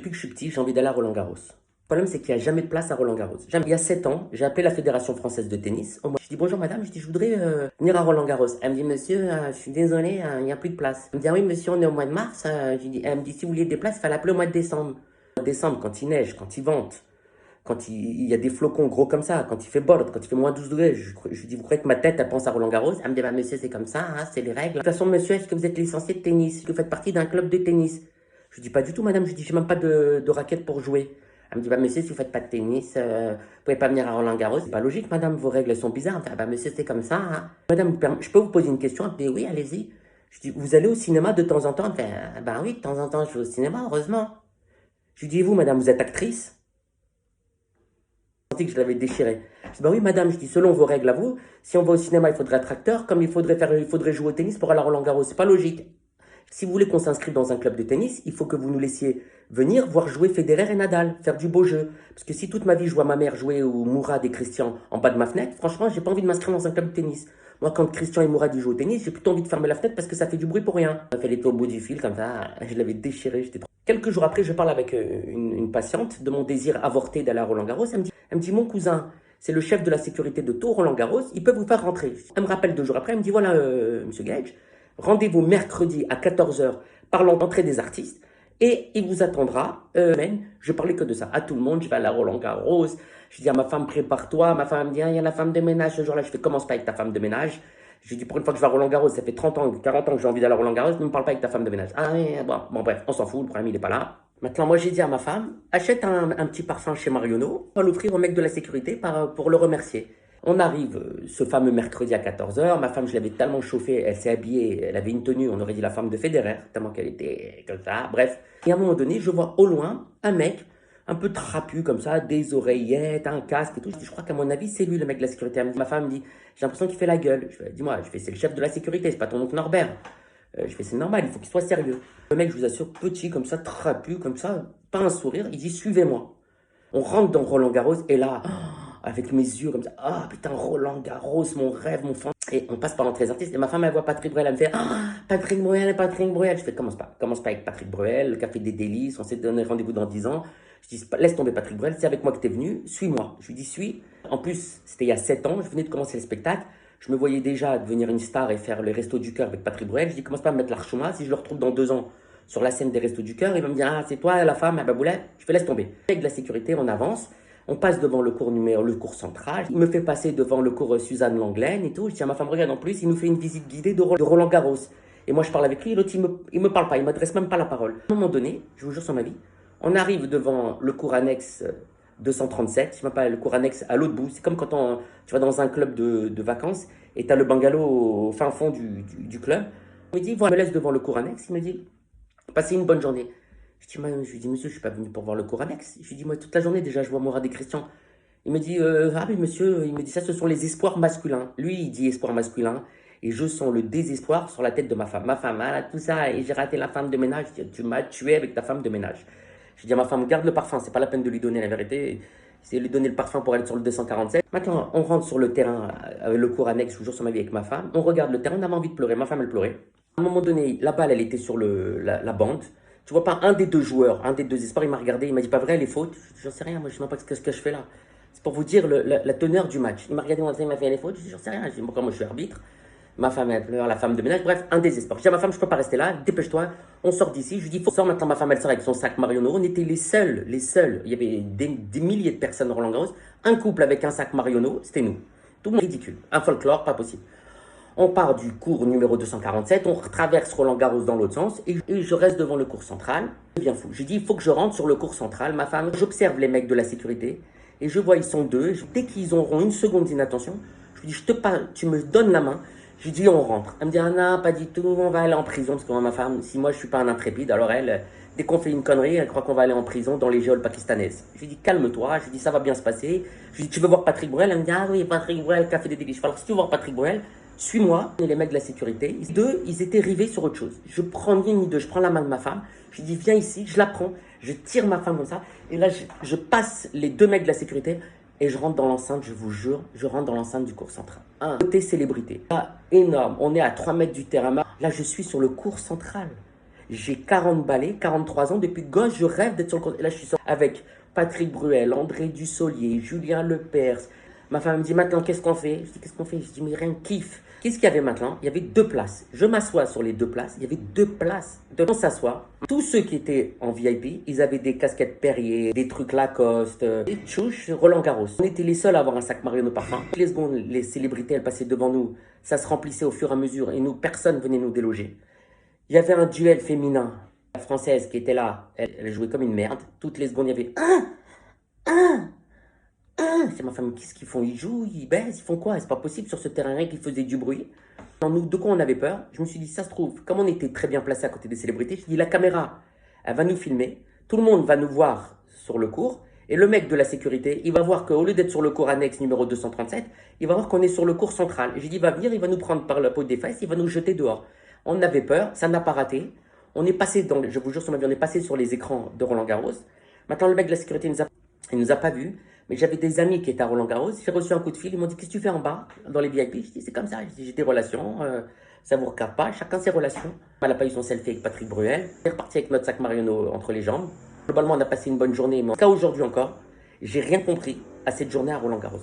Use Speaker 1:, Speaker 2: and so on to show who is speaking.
Speaker 1: Depuis que je suis petit, j'ai envie d'aller à Roland-Garros. Le problème, c'est qu'il n'y a jamais de place à Roland-Garros. Il y a 7 ans, j'ai appelé la Fédération française de tennis. Je dis bonjour madame, je voudrais venir à Roland-Garros. Elle me dit monsieur, je suis désolé, il n'y a plus de place. Elle me dit ah oui monsieur, on est au mois de mars. Elle me dit si vous voulez des places, il fallait appeler au mois de décembre. Au mois de décembre, quand il neige, quand il vente, quand il y a des flocons gros comme ça, quand il fait bord, quand il fait moins 12 degrés, je dis vous croyez que ma tête elle pense à Roland-Garros? Elle me dit bah monsieur c'est comme ça, hein, c'est les règles. De toute façon monsieur, est-ce que vous êtes licencié de tennis? Est-ce que vous faites partie d'un club de tennis? Je dis pas du tout madame, je dis j'ai même pas de raquette pour jouer. Elle me dit, bah monsieur, si vous faites pas de tennis, vous pouvez pas venir à Roland-Garros. C'est pas logique, madame, vos règles sont bizarres. Elle me dit, ah, bah monsieur, c'est comme ça. Hein. Madame, je peux vous poser une question? Elle me dit, oui, allez-y. Je dis, vous allez au cinéma de temps en temps? Elle me fait, bah oui, de temps en temps, je vais au cinéma, heureusement. Je lui dis, et vous, madame, vous êtes actrice? Je sentis que je l'avais déchiré. Je dis, bah oui, madame, je dis, selon vos règles à vous, si on va au cinéma, il faudrait être acteur, comme il faudrait jouer au tennis pour aller à Roland-Garros. C'est pas logique. Si vous voulez qu'on s'inscrive dans un club de tennis, il faut que vous nous laissiez venir voir jouer Federer et Nadal, faire du beau jeu. Parce que si toute ma vie je vois ma mère jouer ou Mourad et Christian en bas de ma fenêtre, franchement, j'ai pas envie de m'inscrire dans un club de tennis. Moi, quand Christian et Mourad ils jouent au tennis, j'ai plutôt envie de fermer la fenêtre parce que ça fait du bruit pour rien. On a fait les tours au bout du fil comme ça, je l'avais déchiré, j'étais trop... Quelques jours après, je parle avec une patiente de mon désir avorté d'aller à Roland-Garros. Elle me dit, mon cousin, c'est le chef de la sécurité de Tours Roland-Garros, il peut vous faire rentrer. Elle me rappelle 2 jours après, elle me dit, voilà, monsieur Gage, rendez-vous mercredi à 14 h parlant d'entrée des artistes, et il vous attendra. Je parlais que de ça. À tout le monde, je vais aller à Roland-Garros. Je dis à ma femme, prépare-toi. Ma femme me dit, ah, il y a la femme de ménage ce jour-là. Je fais, commence pas avec ta femme de ménage. Je dis, pour une fois que je vais à Roland-Garros, ça fait 30 ans, 40 ans que j'ai envie d'aller à Roland-Garros, ne me parle pas avec ta femme de ménage. Ah oui, bon bref, on s'en fout, le problème, il n'est pas là. Maintenant, moi, j'ai dit à ma femme, achète un petit parfum chez Marionneau, on va l'offrir au mec de la sécurité pour le remercier. On arrive ce fameux mercredi à 14 h. Ma femme, je l'avais tellement chauffée, elle s'est habillée, elle avait une tenue, on aurait dit la femme de Federer, tellement qu'elle était comme ça. Bref. Et à un moment donné, je vois au loin un mec un peu trapu comme ça, des oreillettes, un casque et tout. Je crois qu'à mon avis, c'est lui le mec de la sécurité. Ma femme me dit, j'ai l'impression qu'il fait la gueule. Je fais, dis-moi, c'est le chef de la sécurité, c'est pas ton oncle Norbert. Je fais, c'est normal, il faut qu'il soit sérieux. Le mec, je vous assure, petit comme ça, trapu comme ça, pas un sourire, il dit, suivez-moi. On rentre dans Roland-Garros et là, avec mes yeux comme ça, ah putain, Roland-Garros, mon rêve, mon fan. Et on passe par l'entrée des artistes et ma femme, elle voit Patrick Bruel, elle me fait, Patrick Bruel, Patrick Bruel. Je fais, commence pas avec Patrick Bruel, le Café des Délices, on s'est donné rendez-vous dans 10 ans. Je dis, laisse tomber Patrick Bruel, c'est avec moi que t'es venu, suis-moi. Je lui dis, suis. En plus, c'était il y a 7 ans, je venais de commencer le spectacle. Je me voyais déjà devenir une star et faire les Restos du Cœur avec Patrick Bruel. Je dis, commence pas à me mettre l'archouma, si je le retrouve dans 2 ans sur la scène des Restos du Cœur, il va me dire, ah, c'est toi la femme, ah Boulet. Je fais, laisse tomber. Avec de la sécurité, on avance. On passe devant le cours central. Il me fait passer devant le cours Suzanne Langlaine et tout. Je dis à ma femme, regarde, en plus, il nous fait une visite guidée de Roland Garros. Et moi, je parle avec lui, et l'autre, il me parle pas, il m'adresse même pas la parole. À un moment donné, je vous jure sur ma vie, on arrive devant le cours annexe 237, je m'appelle le cours annexe à l'autre bout. C'est comme quand tu vas dans un club de vacances et tu as le bungalow au fin fond du club. Il me dit, voilà, il me laisse devant le cours annexe, il me dit, passez une bonne journée. Je lui dis, monsieur, je suis pas venu pour voir le cours annexe. Je lui dis, moi, toute la journée, déjà, je vois Mourad et Christian. Il me dit, ah oui, monsieur, il me dit, ça, ce sont les espoirs masculins. Lui, il dit espoir masculin. Et je sens le désespoir sur la tête de ma femme. Ma femme, elle a tout ça, et j'ai raté la femme de ménage. Je dis, tu m'as tué avec ta femme de ménage. Je dis à ma femme, garde le parfum, c'est pas la peine de lui donner la vérité. C'est lui donner le parfum pour aller sur le 247. Maintenant, on rentre sur le terrain, le cours annexe, toujours sur ma vie avec ma femme. On regarde le terrain, on avait envie de pleurer. Ma femme, elle pleurait. À un moment donné, la balle, elle était sur la bande. Tu vois pas un des 2 joueurs, un des 2 espoirs, il m'a regardé, il m'a dit pas vrai, les fautes. J'en sais rien, moi je sais même pas ce que je fais là. C'est pour vous dire la teneur du match. Il m'a regardé, il m'a fait les fautes, je dis j'en sais rien. Je dis moi je suis arbitre. Ma femme elle pleure, la femme de ménage, bref, un des espoirs. Je dis à ma femme, je peux pas rester là, dépêche-toi, on sort d'ici. Je lui dis, faut sortir maintenant. Ma femme elle sort avec son sac Marionneau. On était les seuls. Il y avait des milliers de personnes à Roland-Garros. Un couple avec un sac Marionneau, c'était nous. Tout le monde ridicule. Un folklore, pas possible. On part du cours numéro 247, on traverse Roland-Garros dans l'autre sens et je reste devant le cours central. C'est bien fou. J'ai dit, il faut que je rentre sur le cours central. Ma femme, j'observe les mecs de la sécurité et je vois, ils sont 2. Dès qu'ils auront une seconde d'inattention, je lui dis, tu me donnes la main. Je lui dis, on rentre. Elle me dit, ah non, pas du tout, on va aller en prison. Parce que moi, ma femme, si moi je suis pas un intrépide, alors elle, dès qu'on fait une connerie, elle croit qu'on va aller en prison dans les geôles pakistanaises. Je lui dis, calme-toi. Je lui dis, ça va bien se passer. Je lui dis, tu veux voir Patrick Bruel? Elle me dit, ah oui, Patrick Bruel, Café des Délices. Alors, si tu veux voir Patrick Bruel, suis-moi. Et les mecs de la sécurité, 2, ils étaient rivés sur autre chose. Je prends ni une ni deux, je prends la main de ma femme, je lui dis viens ici, je la prends, je tire ma femme comme ça, et là je passe les 2 mecs de la sécurité et je rentre dans l'enceinte, je vous jure, je rentre dans l'enceinte du cours central. Un côté célébrité, là, énorme, on est à 3 mètres du terrain, là je suis sur le cours central. J'ai 40 balais, 43 ans. Depuis gosse, je rêve d'être sur le cours. Et là, je suis avec Patrick Bruel, André Dussolier, Julien Lepers. Ma femme me dit maintenant, qu'est-ce qu'on fait? Je dis, qu'est-ce qu'on fait? Je dis, mais rien, kiffe. Qu'est-ce qu'il y avait maintenant? Il y avait deux places. Je m'assois sur les deux places. Il y avait deux places. On s'assoit. Tous ceux qui étaient en VIP, ils avaient des casquettes Perrier, des trucs Lacoste, des chouches Roland Garros. On était les seuls à avoir un sac Mariano Parfum. Les secondes, les célébrités, elles passaient devant nous. Ça se remplissait au fur et à mesure et nous, personne venait nous déloger. Il y avait un duel féminin. La française qui était là, elle jouait comme une merde. Toutes les secondes, il y avait c'est ma femme, qu'est-ce qu'ils font? Ils jouent, ils baissent, ils font quoi? C'est pas possible sur ce terrain qui faisait du bruit. Nous, de quoi on avait peur? Je me suis dit, ça se trouve, comme on était très bien placé à côté des célébrités, je dis, la caméra, elle va nous filmer, tout le monde va nous voir sur le cours, et le mec de la sécurité, il va voir qu'au lieu d'être sur le cours annexe numéro 237, il va voir qu'on est sur le cours central. J'ai dit, il va venir, il va nous prendre par la peau des fesses, il va nous jeter dehors. On avait peur, ça n'a pas raté. On est passé dans, je vous jure sur ma vie, on est passé sur les écrans de Roland Garros. Maintenant, le mec de la sécurité il nous a pas vus. Mais j'avais des amis qui étaient à Roland Garros. J'ai reçu un coup de fil. Ils m'ont dit, qu'est-ce que tu fais en bas, dans les VIP? Je dis, c'est comme ça. J'ai des relations. Ça vous regarde pas. Chacun ses relations. Elle n'a pas eu son selfie avec Patrick Bruel. On est reparti avec notre sac Mariano entre les jambes. Globalement, on a passé une bonne journée. Mais en tout cas, aujourd'hui encore, j'ai rien compris à cette journée à Roland Garros.